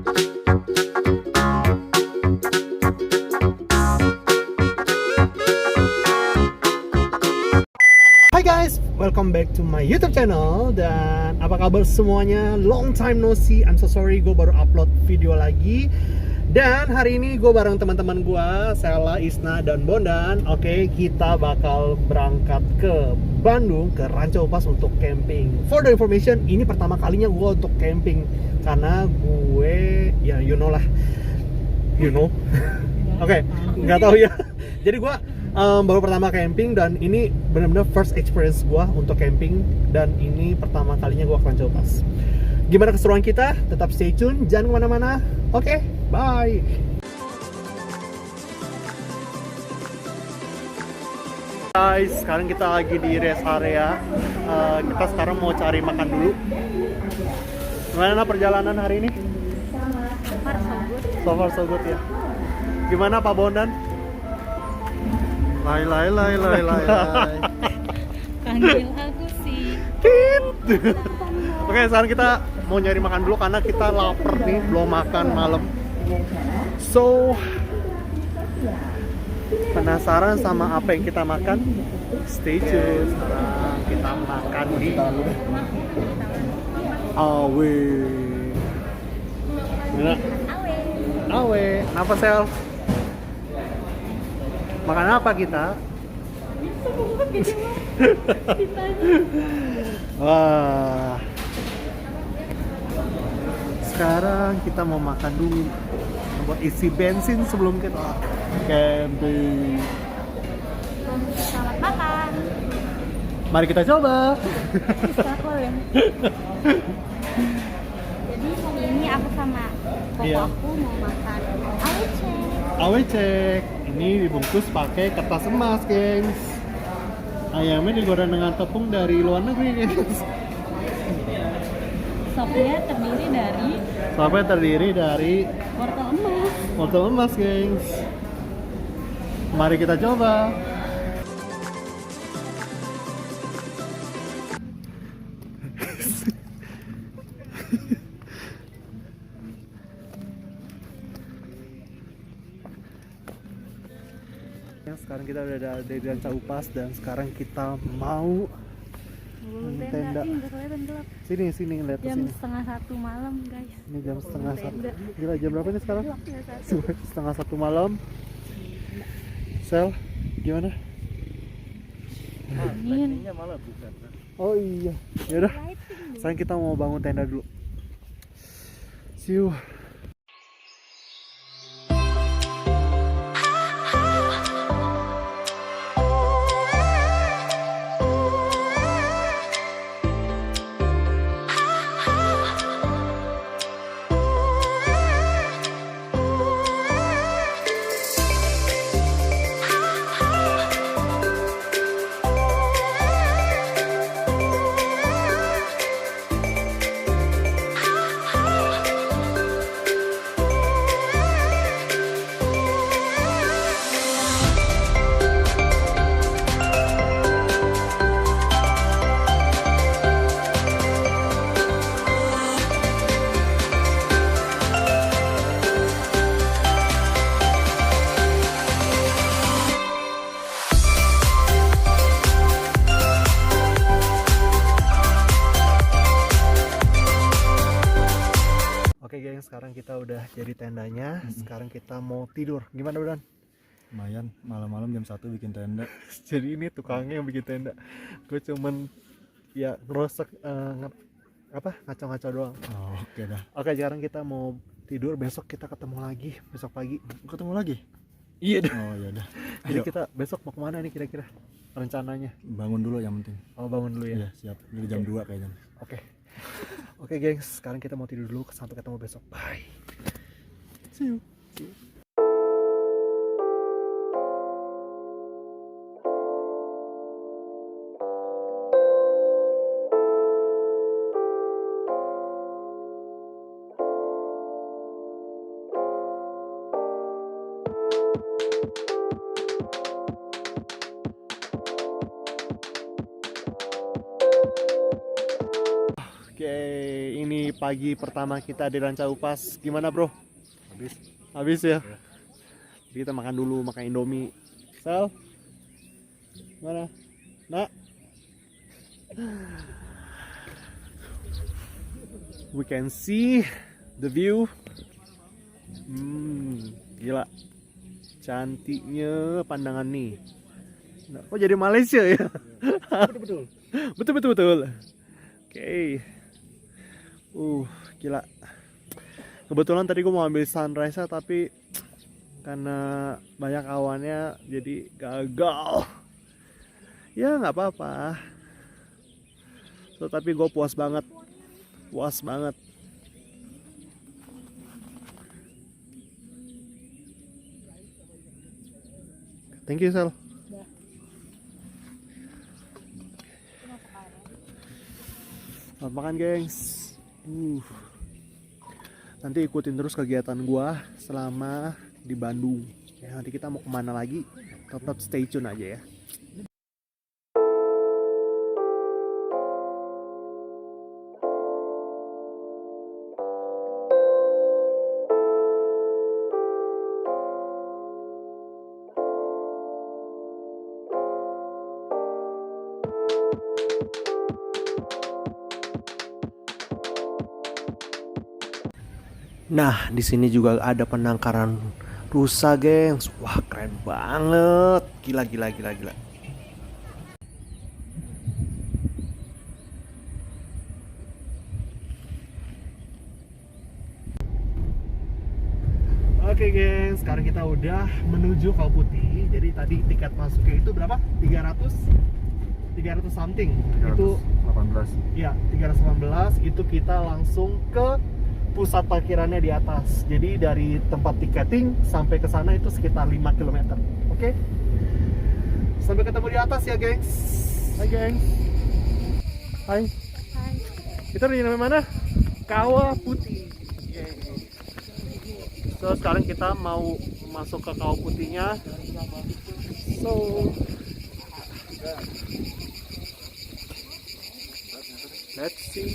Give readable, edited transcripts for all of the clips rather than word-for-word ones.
Hai guys, welcome back to my YouTube channel. Dan apa kabar semuanya? Long time no see. I'm so sorry, gue baru upload video lagi. Dan hari ini gue bareng teman-teman gue, Sela, Isna, dan Bondan. Oke, kita bakal berangkat ke Bandung, ke Ranca Upas untuk camping. For the information, ini pertama kalinya gue untuk camping. Karena gue, ya you know lah. You know? Oke, nggak tahu ya. Jadi gue baru pertama camping dan ini benar-benar first experience gue untuk camping, dan ini pertama kalinya gue ke Ranca Upas. Gimana keseruan kita? Tetap stay tune, jangan kemana-mana. Oke, bye. Guys, sekarang kita lagi di rest area. Kita sekarang mau cari makan dulu. Gimana perjalanan hari ini? So far so good ya. Gimana Pak Bondan? Lai. Panggil aku sih. Oke, sekarang kita mau nyari makan dulu karena kita lapar nih, belum makan malam. So, penasaran sama apa yang kita makan? Stay tune. Sekarang kita makan di Awe. Gimana? Awe. Kenapa, Sel? Makan apa kita? Wah. Sekarang kita mau makan dulu buat isi bensin sebelum kita camping. Selamat makan. Mari kita coba. Jadi hari ini aku sama koko Iya. aku mau makan awecek. Awecek. Ini dibungkus pakai kertas emas, gengs. Ayamnya digoreng dengan tepung dari luar negeri, gengs. Sopnya terdiri dari wortel emas. wortel emas, gengs. Mari kita coba. Sekarang kita udah ada di Ranca Upas dan sekarang kita mau tenda. Ih, nggak kelihatan gelap. Sini lihat ke Jam sini. 1:30 malam, guys. Ini jam setengah Tenda. satu. Gila, jam berapa nih sekarang? Gelapnya satu. Setengah satu malam. Sel, gimana? Angin. Oh iya, yaudah. Sekarang kita mau bangun tenda dulu. See you. Oke geng, sekarang kita udah jadi tendanya. Sekarang kita mau tidur. Gimana Udan? Lumayan, malam-malam jam 1 bikin tenda. Jadi ini tukangnya yang bikin tenda. Gue cuman ya ngerosek ngaco-ngaco doang. Oh, oke dah. Oke, sekarang kita mau tidur. Besok kita ketemu lagi besok pagi. Ketemu lagi? Iya dah. Oh iya dah. Jadi Ayo, kita besok mau kemana nih kira-kira rencananya? bangun dulu yang penting. Oh, bangun dulu ya. Iya, siap. Ini jam 2 kayaknya. Oke. Oke gengs, sekarang kita mau tidur dulu. Sampai ketemu besok. Bye. See you. Oke, ini Ini pagi pertama kita di Ranca Upas. Gimana bro? Habis. Habis ya? Ya. Jadi kita makan dulu, makan Indomie. Sel? Mana? Nak? We can see the view. Gila. Cantiknya pandangan nih. Nah, kok jadi Malaysia ya? Betul. Betul. Oke. Gila. Kebetulan tadi gue mau ambil sunrise tapi karena banyak awannya jadi gagal. Ya nggak apa-apa. Tapi gue puas banget. Thank you, Sal. Selamat makan, gengs. Nanti ikutin terus kegiatan gua selama di Bandung. Ya, nanti kita mau kemana lagi? Tetap stay tune aja ya. Nah, di sini juga ada penangkaran rusa, gengs. Wah, keren banget. Gila. Oke, gengs, sekarang kita udah menuju Kawah Putih. Jadi tadi tiket masuknya itu berapa? 300 something. 318. Itu ya, 318 itu kita langsung ke pusat parkirannya di atas. Jadi dari tempat tiketing sampai ke sana itu sekitar 5 km. Oke? Sampai ketemu di atas ya, gengs. Hai, gengs. Hai. Kita di mana? Kawah Putih. So, sekarang kita mau masuk ke Kawah Putihnya. So, let's see.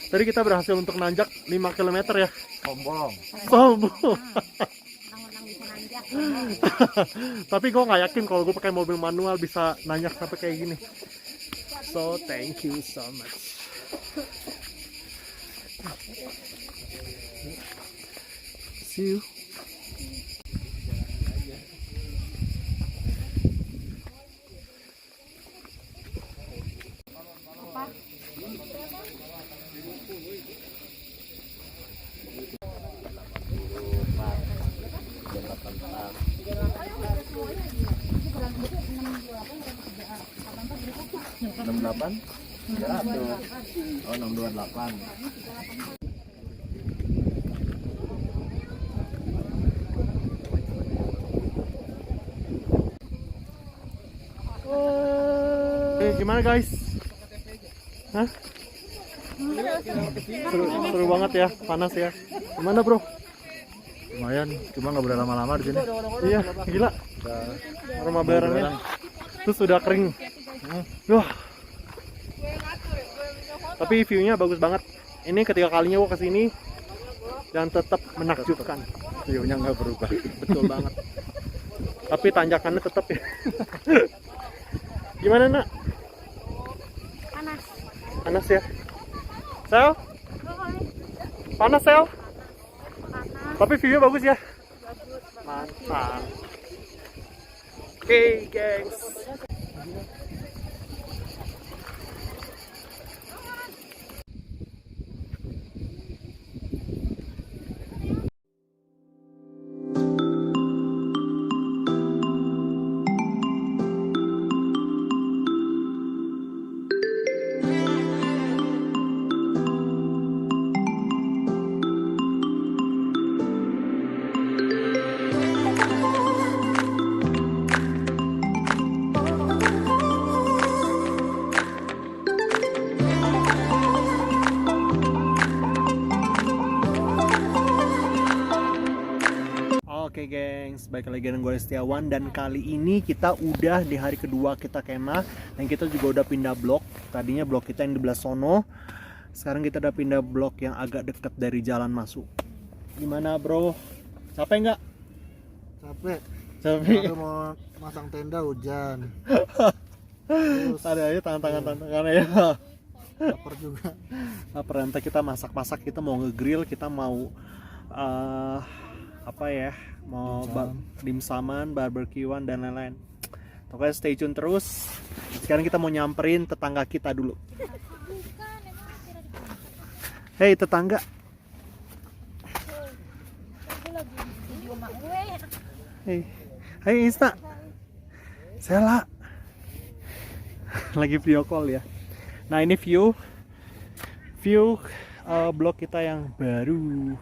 Tadi kita berhasil untuk nanjak 5 km ya. Sombong. Tapi gue nggak yakin kalau gue pakai mobil manual bisa nanjak sampai kayak gini. So thank you so much. See you. Oh, 628. Gimana guys? Hah? Seru banget ya, panas ya. Gimana bro? Lumayan, cuma nggak boleh lama-lama di sini. Iya, gila. Aroma belerangnya. Terus sudah kering. Wah. Tapi view-nya bagus banget. Ini ketiga kalinya gua kesini dan tetap menakjubkan. View-nya nggak berubah. Betul banget. Tapi tanjakannya tetap ya. Gimana nak? Panas. Panas ya. Sel? Panas Sel? Tapi view-nya bagus ya. Mantap. Oke, gengs. guys, balik lagi dengan gue Setiawan. Dan kali ini kita udah di hari kedua kita kemah. Dan kita juga udah pindah blok. Tadinya blok kita yang di belah sono, sekarang kita udah pindah blok yang agak dekat dari jalan masuk. Gimana bro? Capek nggak? Capek. Aku mau masang tenda hujan. Terus Ada aja tantangan ya. lapar juga. Lapar, nanti kita masak-masak, kita mau nge-grill, kita mau apa ya, mau dimsaman, barbekyuan dan lain-lain. Pokoknya stay tune terus. Sekarang kita mau nyamperin tetangga kita dulu. Hei tetangga. Hei, hai Insta. Sela. Lagi video call ya. Nah ini view blok kita yang baru.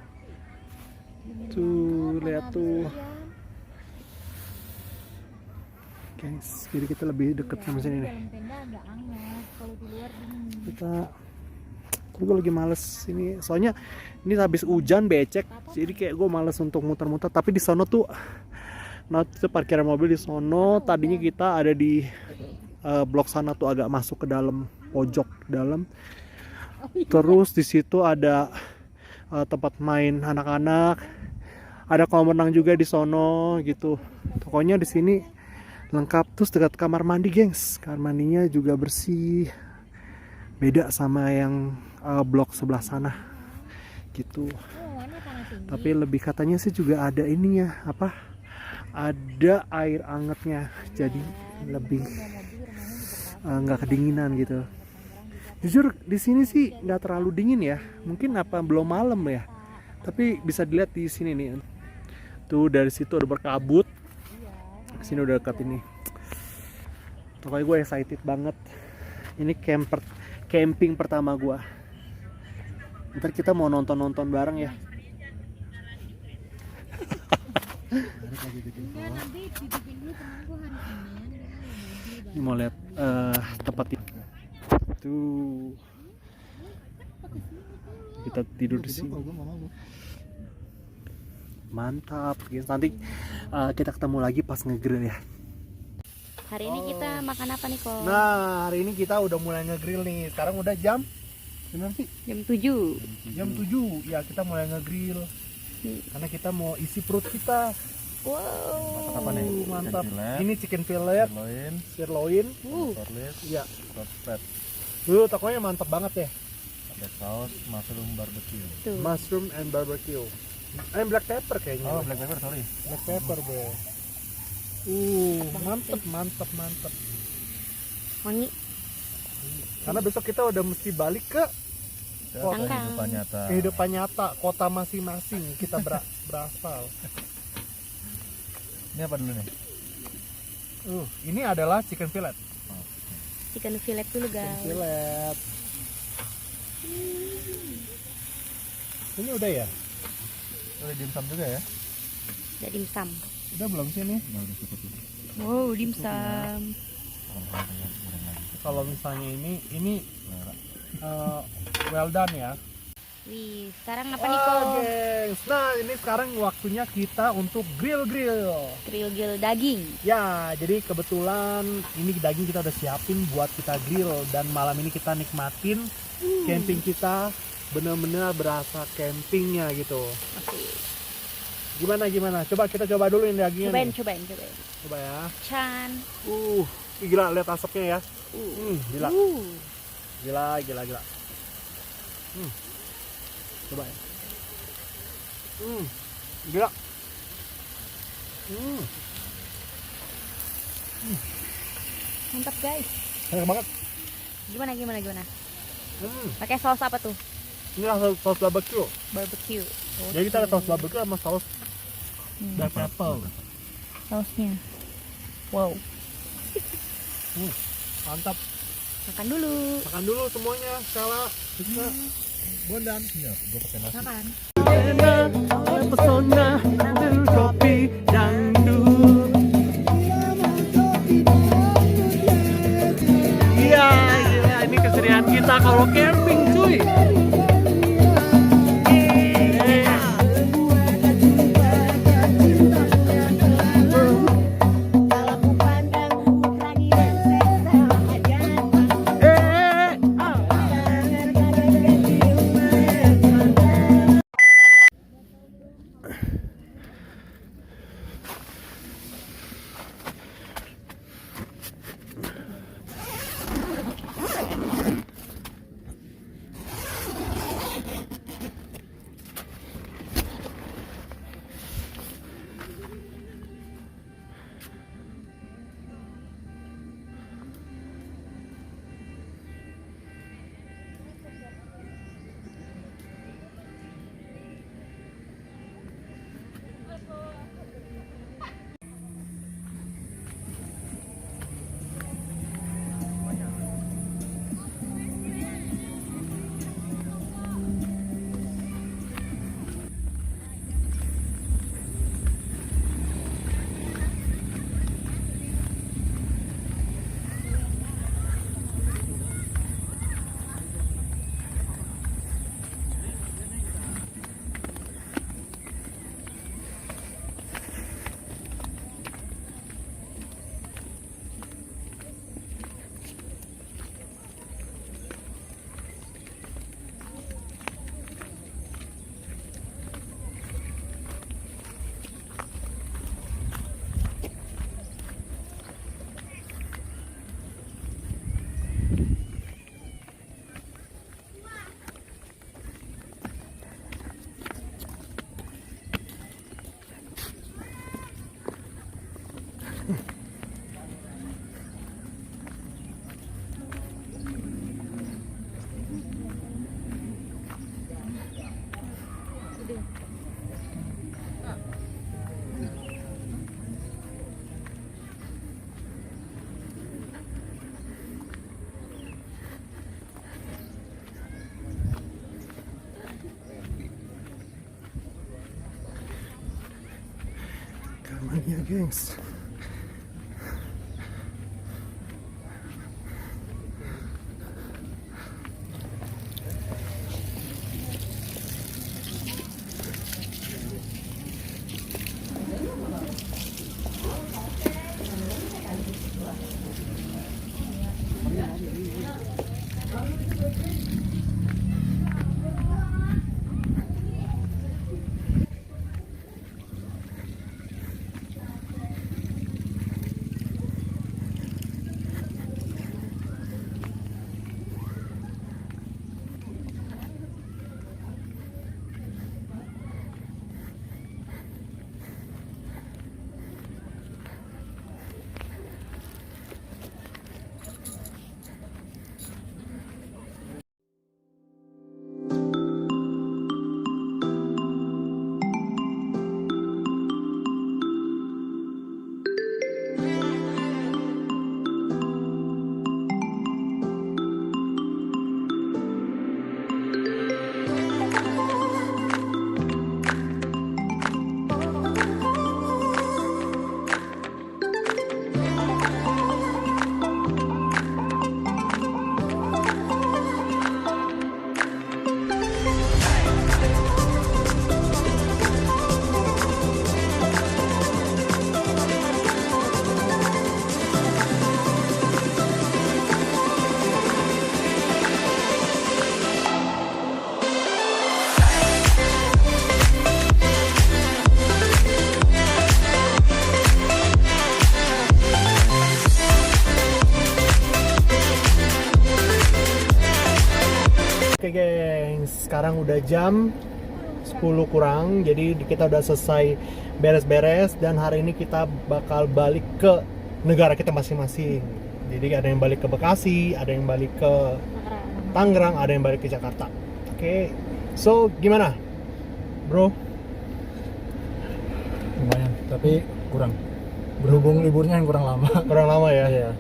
Tuh lihat tuh guys, jadi kita lebih deket sama sini nih. Gue lagi males ini, soalnya ini habis hujan becek, jadi kayak gue males untuk muter-muter. Tapi di sono tuh, nah itu parkiran mobil di sono. Tadinya kita ada di blok sana tuh, agak masuk ke dalam, pojok dalam. Terus di situ ada tempat main anak-anak, ada kolam renang juga di sono gitu. Pokoknya di sini lengkap. Terus dekat kamar mandi gengs, kamar mandinya juga bersih, beda sama yang blok sebelah sana gitu. Tapi lebih katanya sih juga ada ininya, apa, ada air angetnya, jadi lebih nggak kedinginan gitu. Jujur di sini sih nggak terlalu dingin ya, mungkin apa belum malam ya. Tapi bisa dilihat di sini nih, tuh dari situ udah berkabut, sini udah dekat ini. Pokoknya gue excited banget. Ini camping pertama gue. Ntar kita mau nonton bareng ya. Ini mau lihat tempat ini. Tuh kita tidur di sini. Mantap. Nanti kita ketemu lagi pas nge-grill ya. Hari ini kita makan apa nih kok? Nah, hari ini kita udah mulai nge-grill nih. Sekarang udah jam sih? Jam 7. Jam 7. Ya, kita mulai nge-grill. Karena kita mau isi perut kita. Wow. Apa nih? Mantap. Chicken fillet, Ini chicken fillet, sirloin. torlis, Iya. roasted. Tuh, tokonya mantap banget ya. Ada saus mushroom barbecue. Tuh. Mushroom and barbecue. Black pepper kayaknya. Oh, black pepper, sorry. Black pepper, bro. Mantap. Wangi. Karena besok kita udah mesti balik ke Kehidupan nyata. kehidupan nyata, kota masing-masing kita berasal. Ini apa dulu nih? Ini adalah chicken fillet. Chicken fillet dulu guys. Fillet. Ini udah ya? Udah dimsum juga ya? Udah dimsum. Udah belum sih nih? Udah cukup. Wow, dimsum. Kalau misalnya ini well done ya. Wih, sekarang apa nih kok? Gengs. Nah, ini sekarang waktunya kita untuk grill. Grill daging. Ya, jadi kebetulan ini daging kita udah siapin buat kita grill. Dan malam ini kita nikmatin camping kita, bener-bener berasa campingnya gitu. Gimana? Coba kita coba dulu ini dagingnya. Cobain. Coba ya. Chan. Gila, lihat asapnya ya. Gila. Gila. Coba ya. Gila. Mantap guys. Enak banget. Gimana? Pakai saus apa tuh? Ini saus barbecue. Barbecue. Jadi kita ada saus barbecue sama saus black pepper. Sausnya. Wow. Mantap. Makan dulu Semuanya. Skala. Bisa. Bondan. Iya, gue pakai nasi. Makan. Pesona kopi dangdut. Iya, ini keserian kita kalau camping cuy. gengs. Oke gengs, sekarang udah jam 10 kurang, jadi kita udah selesai beres-beres dan hari ini kita bakal balik ke negara kita masing-masing. Jadi ada yang balik ke Bekasi, ada yang balik ke Tangerang, ada yang balik ke Jakarta. Oke, so gimana, bro? Lumayan, tapi kurang. Berhubung liburnya yang kurang lama. Kurang lama ya? Iya.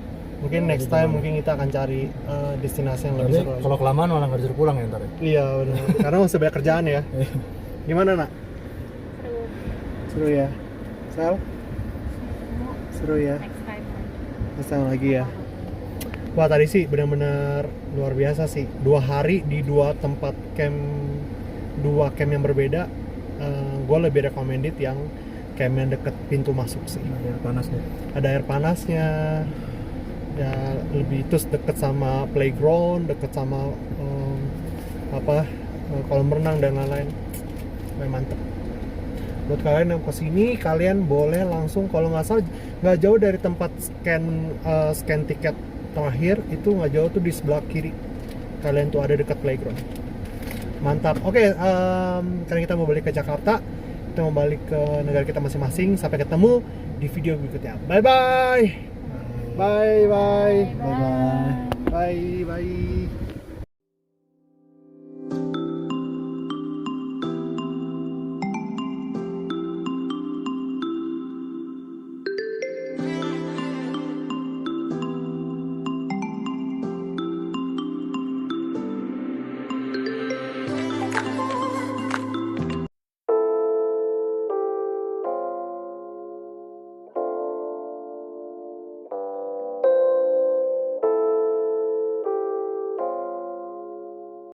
Mungkin next time mungkin kita akan cari destinasi yang lebih Tapi seru lagi. kalau kelamaan malah nggak disuruh pulang ya ntar ya. Iya benar. Karena masih banyak kerjaan ya. Gimana nak? Seru ya. Sel? Seru ya. Next time. Next time lagi ya. Wah tadi sih benar-benar luar biasa sih. 2 hari di 2 tempat camp, 2 camp yang berbeda. Gue lebih recommended yang camp yang deket pintu masuk sih. Air panas deh. Ada air panasnya. Ya lebih terus deket sama playground, deket sama kolam renang dan lain-lain. Mantep. Buat kalian yang kesini, kalian boleh langsung, kalau nggak salah nggak jauh dari tempat scan tiket terakhir itu, nggak jauh tuh di sebelah kiri. Kalian tuh ada dekat playground. Mantap. Oke, karena kita mau balik ke Jakarta, kita mau balik ke negara kita masing-masing. Sampai ketemu di video berikutnya. Bye bye. Bye bye. Bye bye.